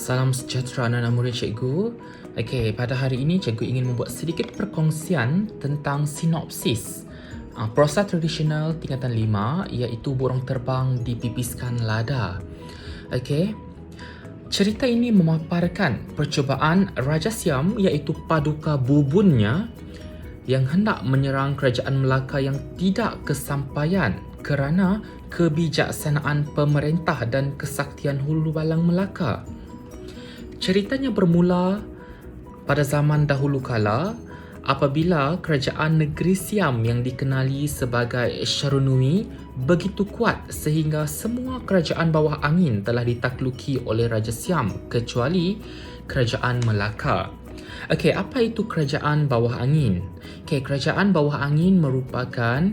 Salam sejahtera anak-anak murid cikgu. Okey, pada hari ini cikgu ingin membuat sedikit perkongsian tentang sinopsis prosa tradisional tingkatan 5 iaitu Burung Terbang Dipipiskan Lada. Okey. Cerita ini memaparkan percubaan Raja Siam iaitu paduka bubunnya yang hendak menyerang kerajaan Melaka yang tidak kesampaian kerana kebijaksanaan pemerintah dan kesaktian Hulu Balang Melaka. Ceritanya bermula pada zaman dahulu kala apabila kerajaan negeri Siam yang dikenali sebagai Sharunui begitu kuat sehingga semua kerajaan bawah angin telah ditakluki oleh Raja Siam kecuali kerajaan Melaka. Okey, apa itu kerajaan bawah angin? Okey, kerajaan bawah angin merupakan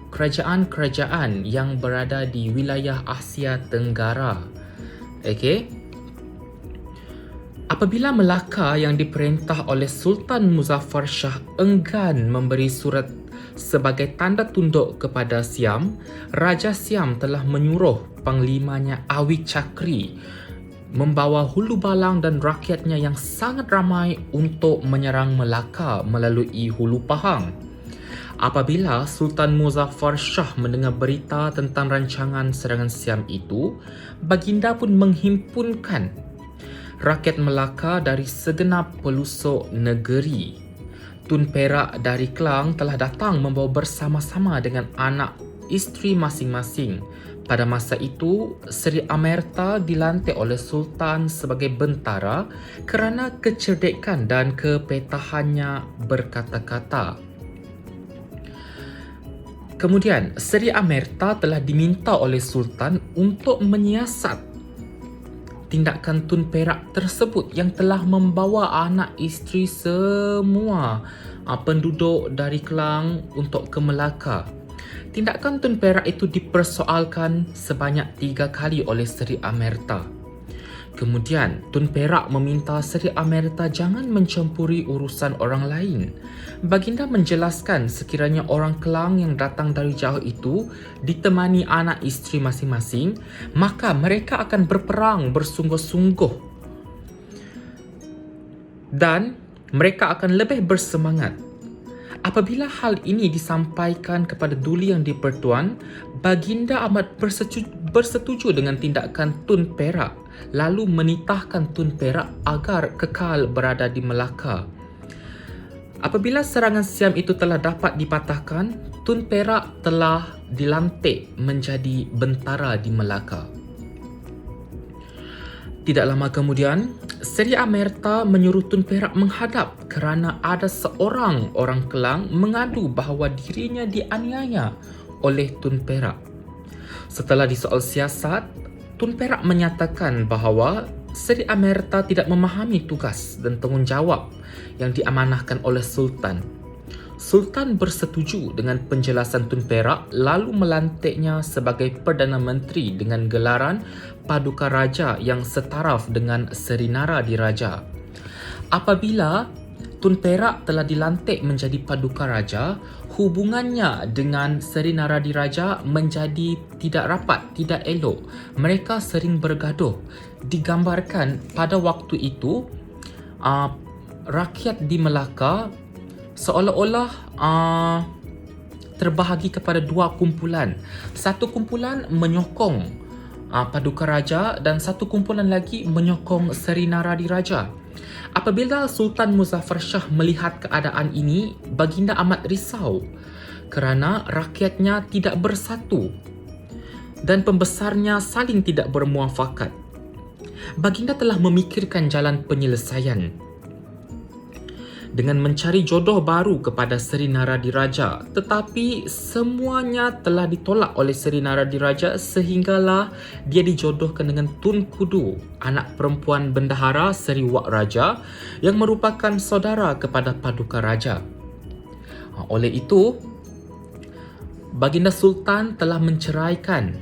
kerajaan-kerajaan yang berada di wilayah Asia Tenggara. Okey. Apabila Melaka yang diperintah oleh Sultan Muzaffar Shah enggan memberi surat sebagai tanda tunduk kepada Siam, Raja Siam telah menyuruh panglimanya Awi Chakri membawa Hulu Balang dan rakyatnya yang sangat ramai untuk menyerang Melaka melalui Hulu Pahang. Apabila Sultan Muzaffar Shah mendengar berita tentang rancangan serangan Siam itu, baginda pun menghimpunkan rakyat Melaka dari segenap pelosok negeri. Tun Perak dari Kelang telah datang membawa bersama-sama dengan anak isteri masing-masing. Pada masa itu, Seri Amerta dilantik oleh Sultan sebagai bentara kerana kecerdikan dan kepetahannya berkata-kata. Kemudian, Seri Amerta telah diminta oleh Sultan untuk menyiasat tindakan Tun Perak tersebut yang telah membawa anak isteri semua penduduk dari Kelang untuk ke Melaka. Tindakan Tun Perak itu dipersoalkan sebanyak 3 kali oleh Seri Amerta. Kemudian, Tun Perak meminta Seri Amerta jangan mencampuri urusan orang lain. Baginda menjelaskan sekiranya orang Kelang yang datang dari jauh itu ditemani anak isteri masing-masing, maka mereka akan berperang bersungguh-sungguh dan mereka akan lebih bersemangat. Apabila hal ini disampaikan kepada Duli Yang di-Pertuan, baginda amat bersetuju dengan tindakan Tun Perak, lalu menitahkan Tun Perak agar kekal berada di Melaka. Apabila serangan Siam itu telah dapat dipatahkan, Tun Perak telah dilantik menjadi bentara di Melaka. Tidak lama kemudian, Seri Amerta menyuruh Tun Perak menghadap kerana ada seorang orang Kelang mengadu bahawa dirinya dianiaya oleh Tun Perak. Setelah disoal siasat, Tun Perak menyatakan bahawa Seri Amerta tidak memahami tugas dan tanggungjawab yang diamanahkan oleh Sultan. Sultan bersetuju dengan penjelasan Tun Perak lalu melantiknya sebagai Perdana Menteri dengan gelaran Paduka Raja yang setaraf dengan Seri Naradiraja. Apabila Tun Perak telah dilantik menjadi Paduka Raja, hubungannya dengan Seri Naradiraja menjadi tidak rapat, tidak elok. Mereka sering bergaduh. Digambarkan pada waktu itu, rakyat di Melaka seolah-olah terbahagi kepada 2 kumpulan. Satu kumpulan menyokong Paduka Raja dan satu kumpulan lagi menyokong Seri Naradiraja. Apabila Sultan Muzaffar Shah melihat keadaan ini, baginda amat risau kerana rakyatnya tidak bersatu dan pembesarnya saling tidak bermuafakat. Baginda telah memikirkan jalan penyelesaian dengan mencari jodoh baru kepada Seri Naradiraja, tetapi semuanya telah ditolak oleh Seri Naradiraja sehinggalah dia dijodohkan dengan Tun Kudu, anak perempuan bendahara Seri Wak Raja yang merupakan saudara kepada Paduka Raja. Oleh itu, baginda Sultan telah menceraikan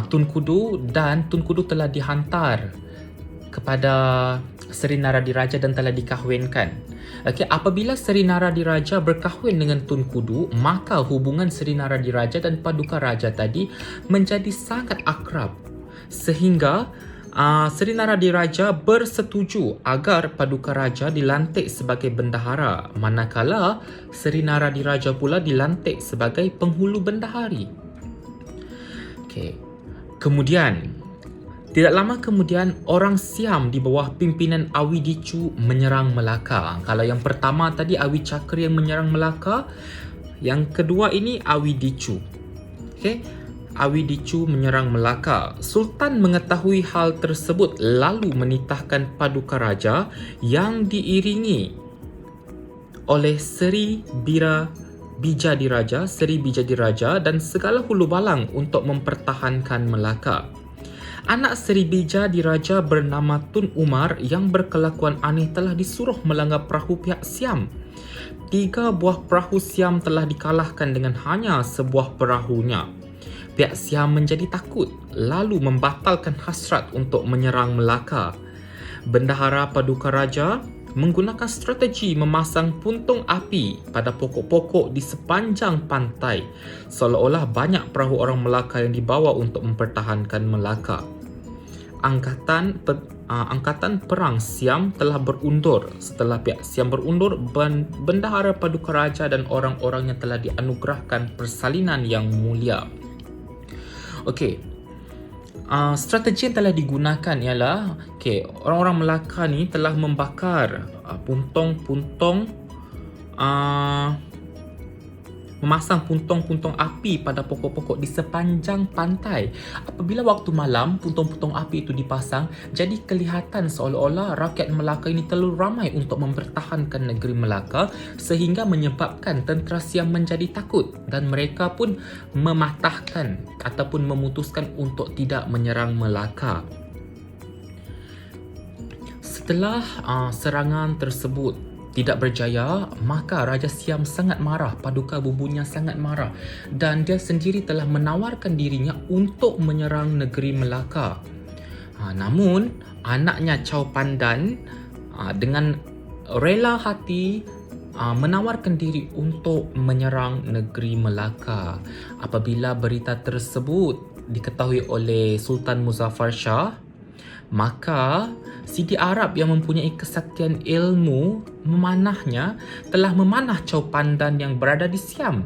Tun Kudu dan Tun Kudu telah dihantar kepada Seri Naradiraja dan telah dikahwinkan. Okey, apabila Seri Naradiraja berkahwin dengan Tun Kudu, maka hubungan Seri Naradiraja dan Paduka Raja tadi menjadi sangat akrab sehingga Seri Naradiraja bersetuju agar Paduka Raja dilantik sebagai bendahara, manakala Seri Naradiraja pula dilantik sebagai penghulu bendahari. Okey. Kemudian, tidak lama kemudian, orang Siam di bawah pimpinan Awi Dicu menyerang Melaka. Kalau yang pertama tadi Awi Cakri yang menyerang Melaka, yang kedua ini Awi Dicu. Okey. Awi Dicu menyerang Melaka. Sultan mengetahui hal tersebut lalu menitahkan Paduka Raja yang diiringi oleh Seri Bijadiraja dan segala hulu balang untuk mempertahankan Melaka. Anak Seri Bijadiraja bernama Tun Umar yang berkelakuan aneh telah disuruh melanggar perahu pihak Siam. 3 buah perahu Siam telah dikalahkan dengan hanya sebuah perahunya. Pihak Siam menjadi takut lalu membatalkan hasrat untuk menyerang Melaka. Bendahara Paduka Raja menggunakan strategi memasang puntung api pada pokok-pokok di sepanjang pantai, seolah-olah banyak perahu orang Melaka yang dibawa untuk mempertahankan Melaka. Angkatan perang Siam telah berundur. Setelah pihak Siam berundur, Bendahara Paduka Raja dan orang-orangnya telah dianugerahkan persalinan yang mulia. Okey. Strategi yang telah digunakan ialah orang-orang Melaka ni telah membakar puntung-puntung, memasang puntung-puntung api pada pokok-pokok di sepanjang pantai. Apabila waktu malam puntung-puntung api itu dipasang, jadi kelihatan seolah-olah rakyat Melaka ini terlalu ramai untuk mempertahankan negeri Melaka, sehingga menyebabkan tentera Siam menjadi takut dan mereka pun mematahkan ataupun memutuskan untuk tidak menyerang Melaka. Setelah serangan tersebut tidak berjaya, maka Raja Siam sangat marah, Paduka Bubunya sangat marah, dan dia sendiri telah menawarkan dirinya untuk menyerang negeri Melaka. Namun anaknya Chow Pandan dengan rela hati menawarkan diri untuk menyerang negeri Melaka. Apabila berita tersebut diketahui oleh Sultan Muzaffar Shah, maka Sidi Arab yang mempunyai kesaktian ilmu memanahnya telah memanah Chow Pandan yang berada di Siam.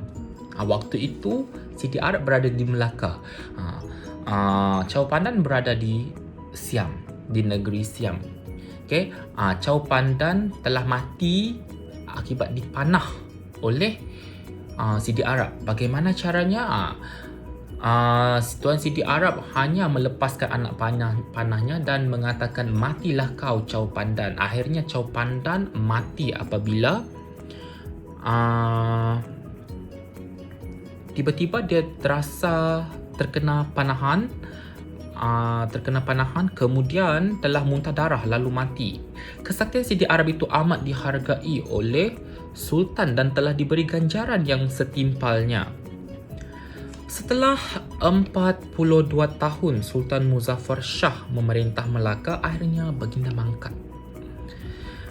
Waktu itu Sidi Arab berada di Melaka. Chow Pandan berada di Siam, di negeri Siam. Okey, Chow Pandan telah mati akibat dipanah oleh Sidi Arab. Bagaimana caranya? Tuan Sidi Arab hanya melepaskan anak panahnya dan mengatakan, matilah kau Chow Pandan. Akhirnya Chow Pandan mati apabila tiba-tiba dia terasa terkena panahan, kemudian telah muntah darah lalu mati. Kesaktian Sidi Arab itu amat dihargai oleh Sultan dan telah diberi ganjaran yang setimpalnya. Setelah 42 tahun Sultan Muzaffar Shah memerintah Melaka, akhirnya baginda mangkat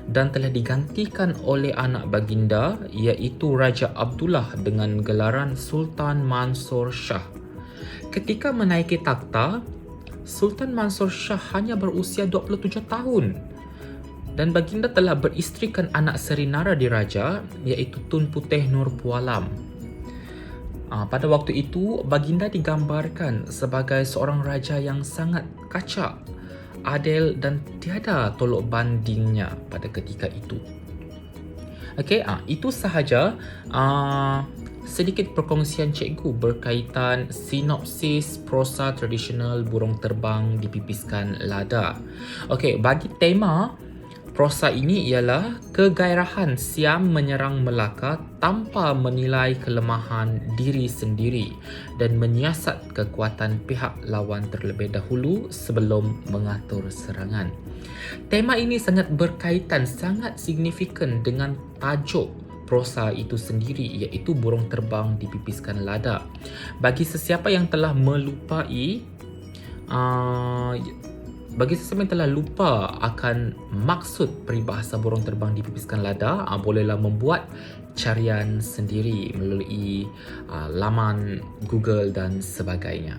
dan telah digantikan oleh anak baginda, iaitu Raja Abdullah dengan gelaran Sultan Mansur Shah. Ketika menaiki takhta, Sultan Mansur Shah hanya berusia 27 tahun dan baginda telah beristrikan anak Seri Naradiraja, iaitu Tun Putih Nur Pualam. Pada waktu itu, baginda digambarkan sebagai seorang raja yang sangat kacak, adil dan tiada tolok bandingnya pada ketika itu. Okey, itu sahaja sedikit perkongsian cikgu berkaitan sinopsis prosa tradisional Burung Terbang Dipipiskan Lada. Okey, bagi tema prosa ini ialah kegairahan Siam menyerang Melaka tanpa menilai kelemahan diri sendiri dan menyiasat kekuatan pihak lawan terlebih dahulu sebelum mengatur serangan. Tema ini sangat berkaitan, sangat signifikan dengan tajuk prosa itu sendiri, iaitu Burung Terbang Dipipiskan Lada. Bagi sesiapa yang telah lupa akan maksud peribahasa burung terbang dipipiskan lada, bolehlah membuat carian sendiri melalui laman Google dan sebagainya.